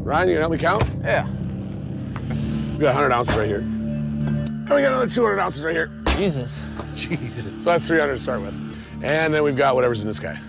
Ryan, you gonna help me count? Yeah. We got 100 ounces right here. And we got another 200 ounces right here. Jesus. Jesus. So that's 300 to start with. And then we've got whatever's in this guy.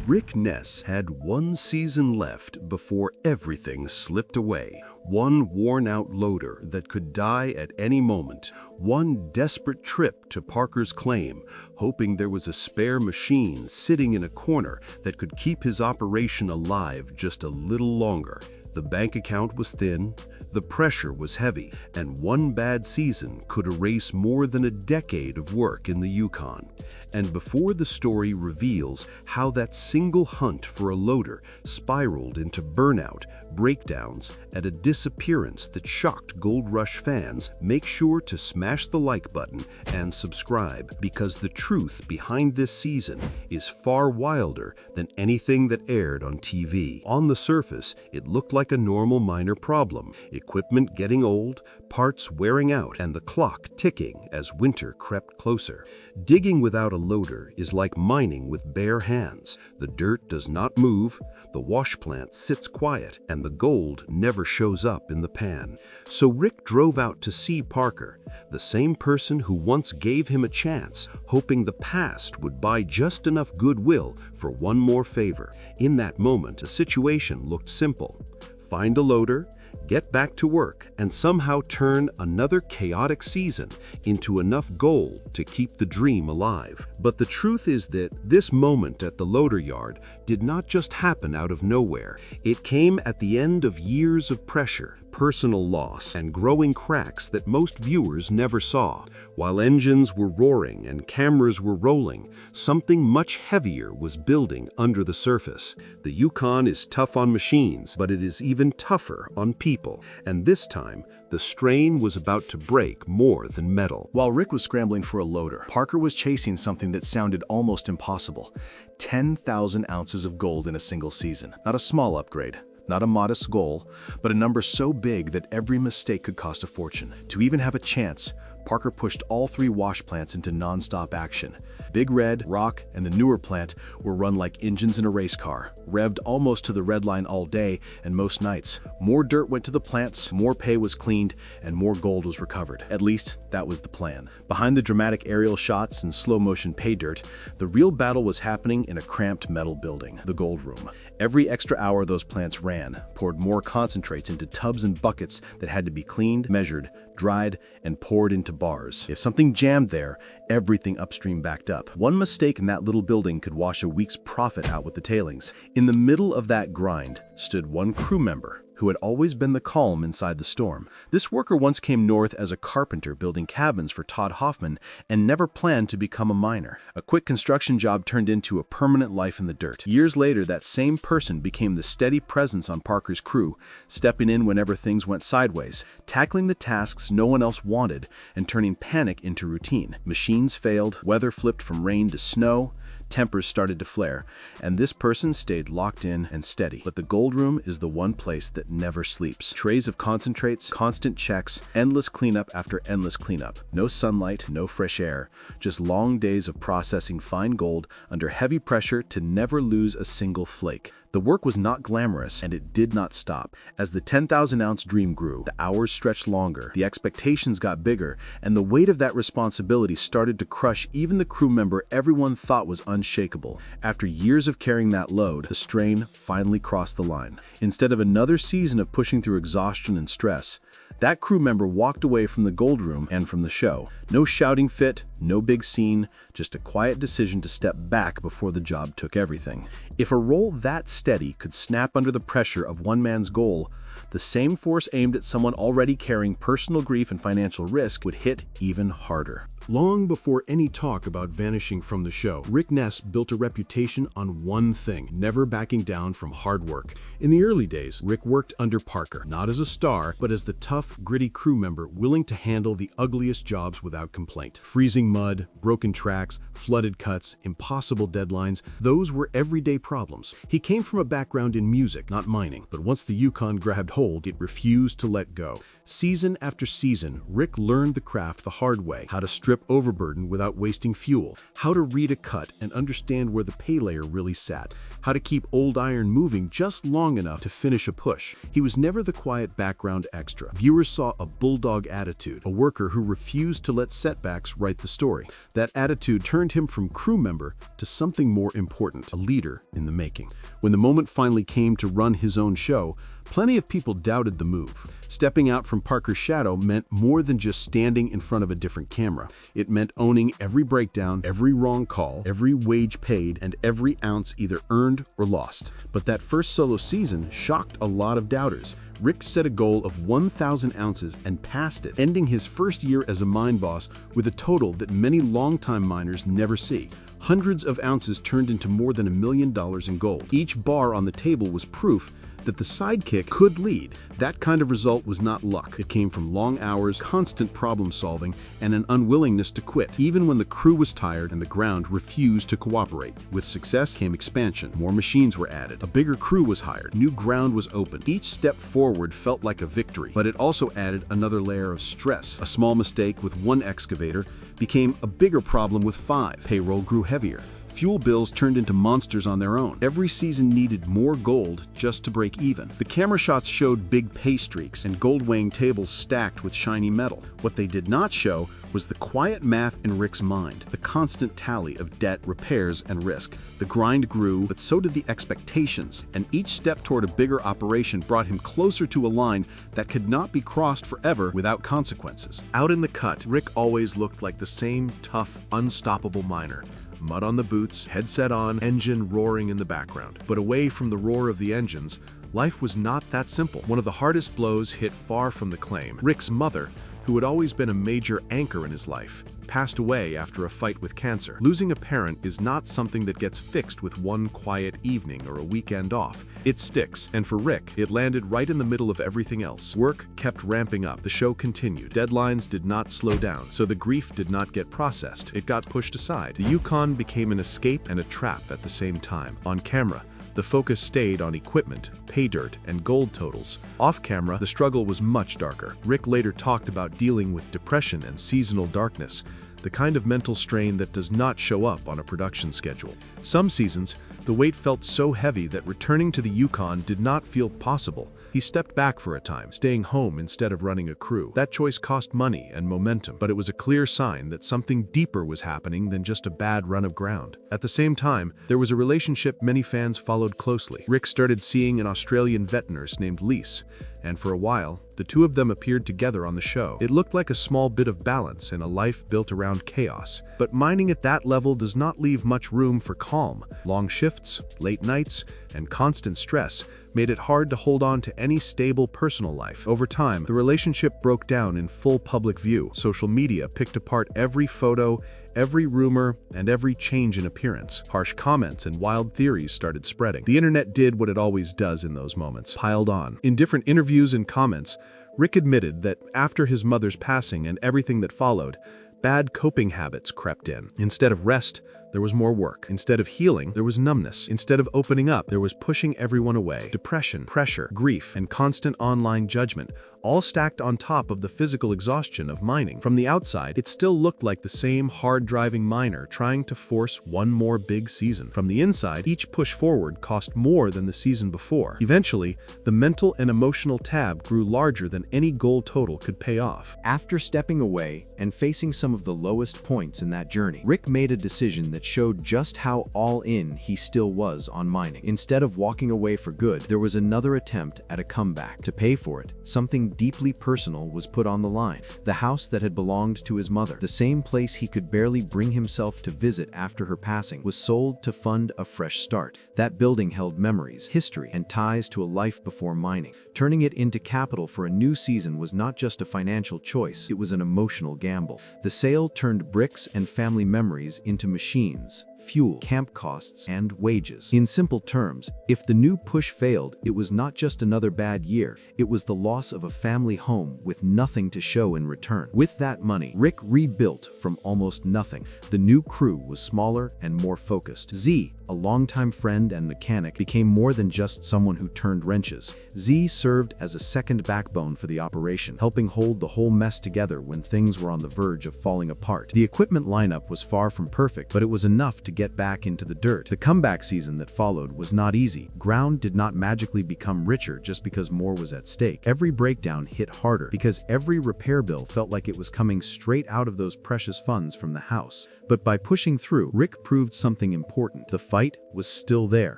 Rick Ness had one season left before everything slipped away. One worn-out loader that could die at any moment. One desperate trip to Parker's claim, hoping there was a spare machine sitting in a corner that could keep his operation alive just a little longer. The bank account was thin, the pressure was heavy, and one bad season could erase more than a decade of work in the Yukon. And before the story reveals how that single hunt for a loader spiraled into burnout, breakdowns, and a disappearance that shocked Gold Rush fans, make sure to smash the like button and subscribe, because the truth behind this season is far wilder than anything that aired on TV. On the surface, it looked like a normal minor problem. Equipment getting old, parts wearing out, and the clock ticking as winter crept closer. Digging without a loader is like mining with bare hands. The dirt does not move, the wash plant sits quiet, and the gold never shows up in the pan. So Rick drove out to see Parker, the same person who once gave him a chance, hoping the past would buy just enough goodwill for one more favor. In that moment, a situation looked simple. Find a loader, get back to work, and somehow turn another chaotic season into enough gold to keep the dream alive. But the truth is that this moment at the loader yard did not just happen out of nowhere. It came at the end of years of pressure, personal loss, and growing cracks that most viewers never saw. While engines were roaring and cameras were rolling, something much heavier was building under the surface. The Yukon is tough on machines, but it is even tougher on people. And this time, the strain was about to break more than metal. While Rick was scrambling for a loader, Parker was chasing something that sounded almost impossible. 10,000 ounces of gold in a single season. Not a small upgrade. Not a modest goal, but a number so big that every mistake could cost a fortune. To even have a chance, Parker pushed all three wash plants into nonstop action. Big Red, Rock, and the newer plant were run like engines in a race car, revved almost to the red line all day and most nights. More dirt went to the plants, more pay was cleaned, and more gold was recovered. At least, that was the plan. Behind the dramatic aerial shots and slow-motion pay dirt, the real battle was happening in a cramped metal building, the gold room. Every extra hour those plants ran, poured more concentrates into tubs and buckets that had to be cleaned, measured, dried, and poured into bars. If something jammed there, everything upstream backed up. One mistake in that little building could wash a week's profit out with the tailings. In the middle of that grind stood one crew member who had always been the calm inside the storm. This worker once came north as a carpenter building cabins for Todd Hoffman and never planned to become a miner. A quick construction job turned into a permanent life in the dirt. Years later, that same person became the steady presence on Parker's crew, stepping in whenever things went sideways, tackling the tasks no one else wanted, and turning panic into routine. Machines failed, weather flipped from rain to snow, tempers started to flare, and this person stayed locked in and steady. But the gold room is the one place that never sleeps. Trays of concentrates, constant checks, endless cleanup after endless cleanup. No sunlight, no fresh air, just long days of processing fine gold under heavy pressure to never lose a single flake. The work was not glamorous, and it did not stop. As the 10,000-ounce dream grew, the hours stretched longer, the expectations got bigger, and the weight of that responsibility started to crush even the crew member everyone thought was unshakable. After years of carrying that load, the strain finally crossed the line. Instead of another season of pushing through exhaustion and stress, that crew member walked away from the gold room and from the show. No shouting fit, no big scene, just a quiet decision to step back before the job took everything. If a role that steady could snap under the pressure of one man's goal, the same force aimed at someone already carrying personal grief and financial risk would hit even harder. Long before any talk about vanishing from the show, Rick Ness built a reputation on one thing: never backing down from hard work. In the early days, Rick worked under Parker, not as a star, but as the tough, gritty crew member willing to handle the ugliest jobs without complaint. Freezing mud, broken tracks, flooded cuts, impossible deadlines, those were everyday problems. He came from a background in music, not mining, but once the Yukon grabbed hold, it refused to let go. Season after season, Rick learned the craft the hard way: how to strip strip overburden without wasting fuel, how to read a cut and understand where the pay layer really sat, how to keep old iron moving just long enough to finish a push. He was never the quiet background extra. Viewers saw a bulldog attitude, a worker who refused to let setbacks write the story. That attitude turned him from crew member to something more important, a leader in the making. When the moment finally came to run his own show, plenty of people doubted the move. Stepping out from Parker's shadow meant more than just standing in front of a different camera. It meant owning every breakdown, every wrong call, every wage paid, and every ounce either earned or lost. But that first solo season shocked a lot of doubters. Rick set a goal of 1,000 ounces and passed it, ending his first year as a mine boss with a total that many longtime miners never see. Hundreds of ounces turned into more than $1 million in gold. Each bar on the table was proof that the sidekick could lead. That kind of result was not luck. It came from long hours, constant problem solving, and an unwillingness to quit, even when the crew was tired and the ground refused to cooperate. With success came expansion. More machines were added. A bigger crew was hired. New ground was opened. Each step forward felt like a victory, but it also added another layer of stress. A small mistake with one excavator became a bigger problem with 5. Payroll grew heavier. Fuel bills turned into monsters on their own. Every season needed more gold just to break even. The camera shots showed big pay streaks and gold weighing tables stacked with shiny metal. What they did not show was the quiet math in Rick's mind, the constant tally of debt, repairs, and risk. The grind grew, but so did the expectations, and each step toward a bigger operation brought him closer to a line that could not be crossed forever without consequences. Out in the cut, Rick always looked like the same tough, unstoppable miner. Mud on the boots, headset on, engine roaring in the background. But away from the roar of the engines, life was not that simple. One of the hardest blows hit far from the claim. Rick's mother, who had always been a major anchor in his life, passed away after a fight with cancer. Losing a parent is not something that gets fixed with one quiet evening or a weekend off. It sticks, and for Rick, it landed right in the middle of everything else. Work kept ramping up. The show continued. Deadlines did not slow down, so the grief did not get processed. It got pushed aside. The Yukon became an escape and a trap at the same time. On camera, the focus stayed on equipment, pay dirt, and gold totals. Off camera, the struggle was much darker. Rick later talked about dealing with depression and seasonal darkness, the kind of mental strain that does not show up on a production schedule. Some seasons, the weight felt so heavy that returning to the Yukon did not feel possible. He stepped back for a time, staying home instead of running a crew. That choice cost money and momentum, but it was a clear sign that something deeper was happening than just a bad run of ground. At the same time, there was a relationship many fans followed closely. Rick started seeing an Australian vet nurse named Lise, and for a while, the two of them appeared together on the show. It looked like a small bit of balance in a life built around chaos. But mining at that level does not leave much room for calm. Long shifts, late nights, and constant stress made it hard to hold on to any stable personal life. Over time, the relationship broke down in full public view. Social media picked apart every photo, every rumor, and every change in appearance. Harsh comments and wild theories started spreading. The internet did what it always does in those moments, piled on. In different interviews and comments, Rick admitted that after his mother's passing and everything that followed, bad coping habits crept in. Instead of rest, there was more work. Instead of healing, there was numbness. Instead of opening up, there was pushing everyone away. Depression, pressure, grief, and constant online judgment, all stacked on top of the physical exhaustion of mining. From the outside, it still looked like the same hard-driving miner trying to force one more big season. From the inside, each push forward cost more than the season before. Eventually, the mental and emotional tab grew larger than any goal total could pay off. After stepping away and facing some of the lowest points in that journey, Rick made a decision that showed just how all-in he still was on mining. Instead of walking away for good, there was another attempt at a comeback. To pay for it, something deeply personal was put on the line. The house that had belonged to his mother, the same place he could barely bring himself to visit after her passing, was sold to fund a fresh start. That building held memories, history, and ties to a life before mining. Turning it into capital for a new season was not just a financial choice, it was an emotional gamble. The sale turned bricks and family memories into machines, fuel, camp costs, and wages. In simple terms, if the new push failed, it was not just another bad year, it was the loss of a family home with nothing to show in return. With that money, Rick rebuilt from almost nothing. The new crew was smaller and more focused. Z, a longtime friend and mechanic, became more than just someone who turned wrenches. Z served as a second backbone for the operation, helping hold the whole mess together when things were on the verge of falling apart. The equipment lineup was far from perfect, but it was enough to get back into the dirt. The comeback season that followed was not easy. Ground did not magically become richer just because more was at stake. Every breakdown hit harder because every repair bill felt like it was coming straight out of those precious funds from the house. But by pushing through, Rick proved something important. The fight was still there.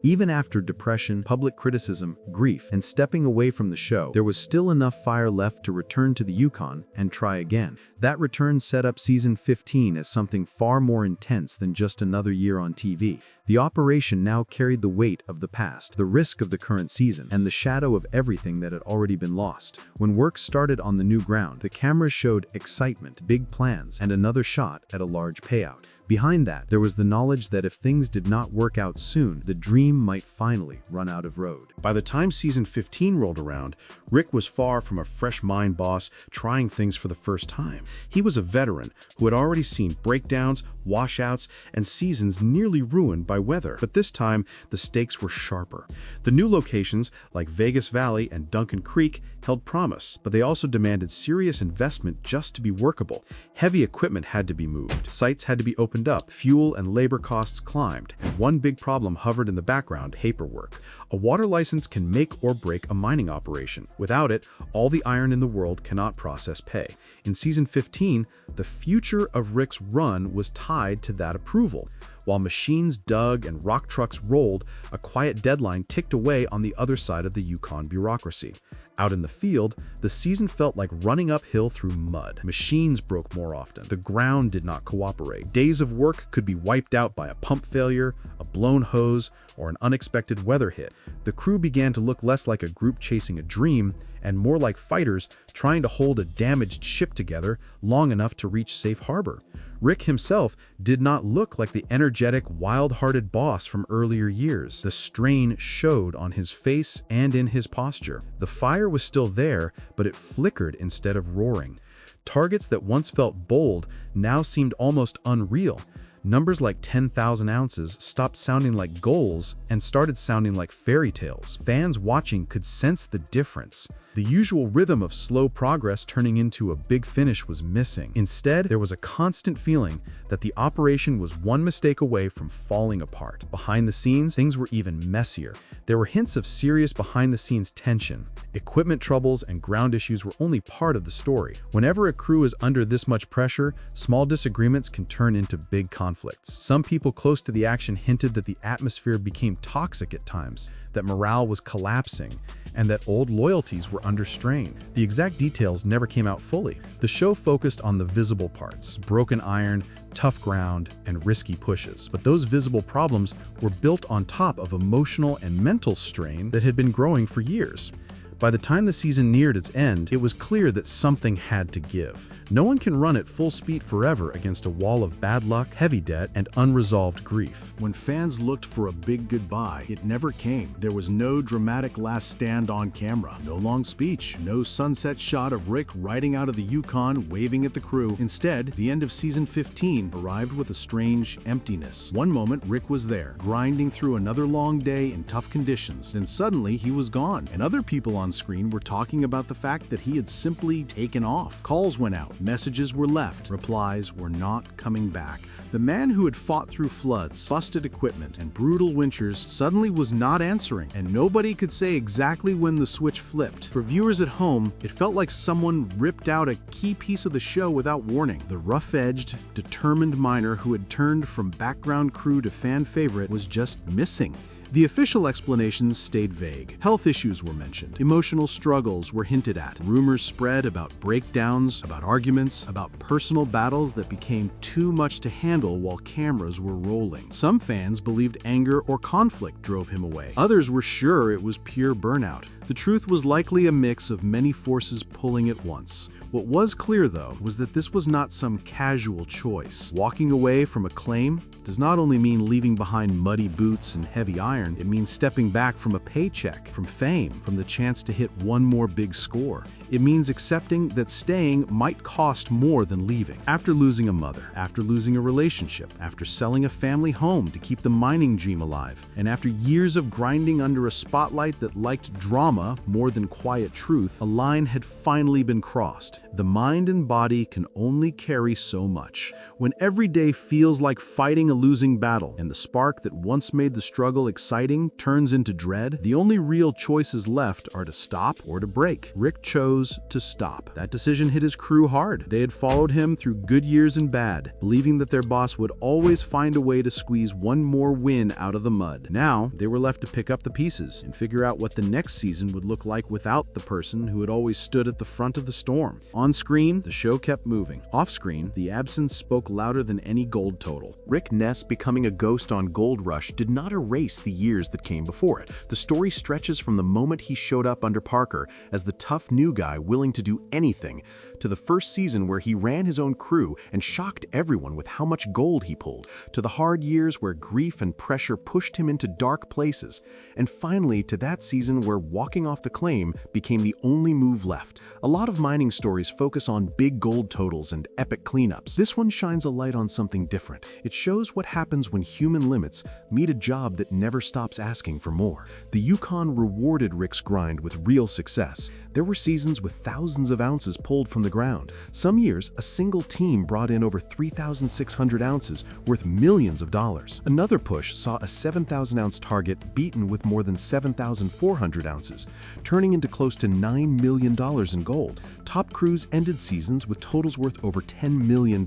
Even after depression, public criticism, grief, and stepping away from the show, there was still enough fire left to return to the Yukon and try again. That return set up season 15 as something far more intense than just another year on TV. The operation now carried the weight of the past, the risk of the current season, and the shadow of everything that had already been lost. When work started on the new ground, the cameras showed excitement, big plans, and another shot at a large payout. Behind that, there was the knowledge that if things did not work out soon, the dream might finally run out of road. By the time season 15 rolled around, Rick was far from a fresh mind boss trying things for the first time. He was a veteran who had already seen breakdowns, washouts, and seasons nearly ruined by weather. But this time, the stakes were sharper. The new locations, like Vegas Valley and Duncan Creek, held promise, but they also demanded serious investment just to be workable. Heavy equipment had to be moved, sites had to be opened up, fuel and labor costs climbed, and one big problem hovered in the background: paperwork. A water license can make or break a mining operation. Without it, all the iron in the world cannot process pay. In season 15, the future of Rick's run was tied to that approval. While machines dug and rock trucks rolled, a quiet deadline ticked away on the other side of the Yukon bureaucracy. Out in the field, the season felt like running uphill through mud. Machines broke more often. The ground did not cooperate. Days of work could be wiped out by a pump failure, a blown hose, or an unexpected weather hit. The crew began to look less like a group chasing a dream and more like fighters trying to hold a damaged ship together long enough to reach safe harbor. Rick himself did not look like the energetic, wild-hearted boss from earlier years. The strain showed on his face and in his posture. The fire was still there, but it flickered instead of roaring. Targets that once felt bold now seemed almost unreal. Numbers like 10,000 ounces stopped sounding like goals and started sounding like fairy tales. Fans watching could sense the difference. The usual rhythm of slow progress turning into a big finish was missing. Instead, there was a constant feeling that the operation was one mistake away from falling apart. Behind the scenes, things were even messier. There were hints of serious behind-the-scenes tension. Equipment troubles and ground issues were only part of the story. Whenever a crew is under this much pressure, small disagreements can turn into big conflicts. Some people close to the action hinted that the atmosphere became toxic at times, that morale was collapsing, and that old loyalties were under strain. The exact details never came out fully. The show focused on the visible parts: broken iron, tough ground, and risky pushes. But those visible problems were built on top of emotional and mental strain that had been growing for years. By the time the season neared its end, it was clear that something had to give. No one can run at full speed forever against a wall of bad luck, heavy debt, and unresolved grief. When fans looked for a big goodbye, it never came. There was no dramatic last stand on camera, no long speech, no sunset shot of Rick riding out of the Yukon waving at the crew. Instead, the end of season 15 arrived with a strange emptiness. One moment, Rick was there, grinding through another long day in tough conditions. Then suddenly, he was gone, and other people on screen were talking about the fact that he had simply taken off. Calls went out, messages were left, replies were not coming back. The man who had fought through floods, busted equipment, and brutal winters suddenly was not answering, and nobody could say exactly when the switch flipped. For viewers at home, it felt like someone ripped out a key piece of the show without warning. The rough-edged, determined miner who had turned from background crew to fan favorite was just missing. The official explanations stayed vague. Health issues were mentioned. Emotional struggles were hinted at. Rumors spread about breakdowns, about arguments, about personal battles that became too much to handle while cameras were rolling. Some fans believed anger or conflict drove him away. Others were sure it was pure burnout. The truth was likely a mix of many forces pulling at once. What was clear, though, was that this was not some casual choice. Walking away from a claim does not only mean leaving behind muddy boots and heavy iron, it means stepping back from a paycheck, from fame, from the chance to hit one more big score. It means accepting that staying might cost more than leaving. After losing a mother, after losing a relationship, after selling a family home to keep the mining dream alive, and after years of grinding under a spotlight that liked drama more than quiet truth, a line had finally been crossed. The mind and body can only carry so much. When every day feels like fighting a losing battle, and the spark that once made the struggle exciting turns into dread, the only real choices left are to stop or to break. Rick chose to stop. That decision hit his crew hard. They had followed him through good years and bad, believing that their boss would always find a way to squeeze one more win out of the mud. Now, they were left to pick up the pieces and figure out what the next season would look like without the person who had always stood at the front of the storm. On screen, the show kept moving. Off screen, the absence spoke louder than any gold total. Rick Ness becoming a ghost on Gold Rush did not erase the years that came before it. The story stretches from the moment he showed up under Parker as the tough new guy willing to do anything, to the first season where he ran his own crew and shocked everyone with how much gold he pulled, to the hard years where grief and pressure pushed him into dark places, and finally to that season where walking off the claim became the only move left. A lot of mining stories focus on big gold totals and epic cleanups. This one shines a light on something different. It shows what happens when human limits meet a job that never stops asking for more. The Yukon rewarded Rick's grind with real success. There were seasons with thousands of ounces pulled from the ground. Some years, a single team brought in over 3,600 ounces, worth millions of dollars. Another push saw a 7,000-ounce target beaten with more than 7,400 ounces, turning into close to $9 million in gold. Top crews ended seasons with totals worth over $10 million.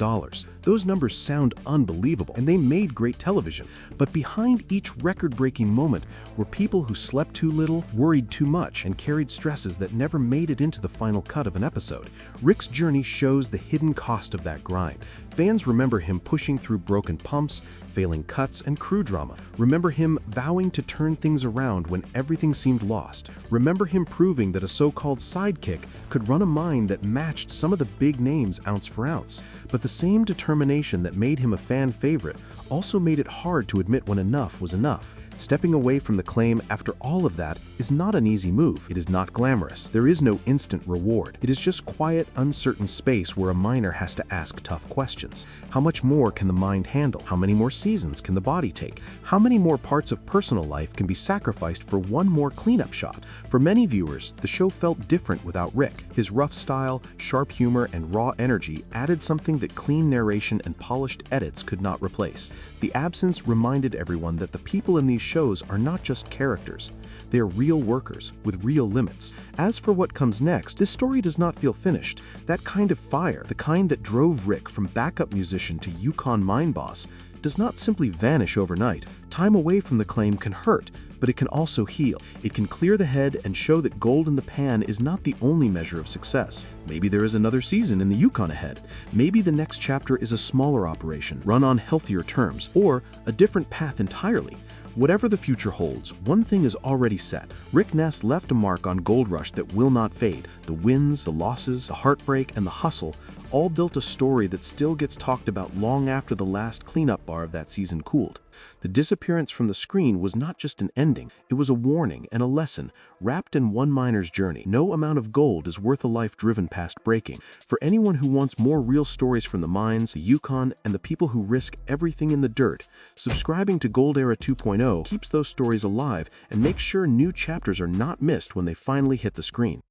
Those numbers sound unbelievable, and they made great television. But behind each record-breaking moment were people who slept too little, worried too much, and carried stresses that never made it into the final cut of an episode. Rick's journey shows the hidden cost of that grind. Fans remember him pushing through broken pumps, failing cuts, and crew drama. Remember him vowing to turn things around when everything seemed lost. Remember him proving that a so-called sidekick could run a mine that matched some of the big names ounce for ounce. But the same determination that made him a fan favorite also made it hard to admit when enough was enough. Stepping away from the claim after all of that is not an easy move. It is not glamorous. There is no instant reward. It is just quiet, uncertain space where a miner has to ask tough questions. How much more can the mind handle? How many more seasons can the body take? How many more parts of personal life can be sacrificed for one more cleanup shot? For many viewers, the show felt different without Rick. His rough style, sharp humor, and raw energy added something that clean narration and polished edits could not replace. The absence reminded everyone that the people in these shows are not just characters. They are real workers with real limits. As for what comes next, this story does not feel finished. That kind of fire, the kind that drove Rick from backup musician to Yukon mine boss, does not simply vanish overnight. Time away from the claim can hurt, but it can also heal. It can clear the head and show that gold in the pan is not the only measure of success. Maybe there is another season in the Yukon ahead. Maybe the next chapter is a smaller operation, run on healthier terms, or a different path entirely. Whatever the future holds, one thing is already set. Rick Ness left a mark on Gold Rush that will not fade. The wins, the losses, the heartbreak, and the hustle all built a story that still gets talked about long after the last cleanup bar of that season cooled. The disappearance from the screen was not just an ending, it was a warning and a lesson wrapped in one miner's journey. No amount of gold is worth a life driven past breaking. For anyone who wants more real stories from the mines, the Yukon, and the people who risk everything in the dirt, subscribing to Gold Era 2.0 keeps those stories alive and makes sure new chapters are not missed when they finally hit the screen.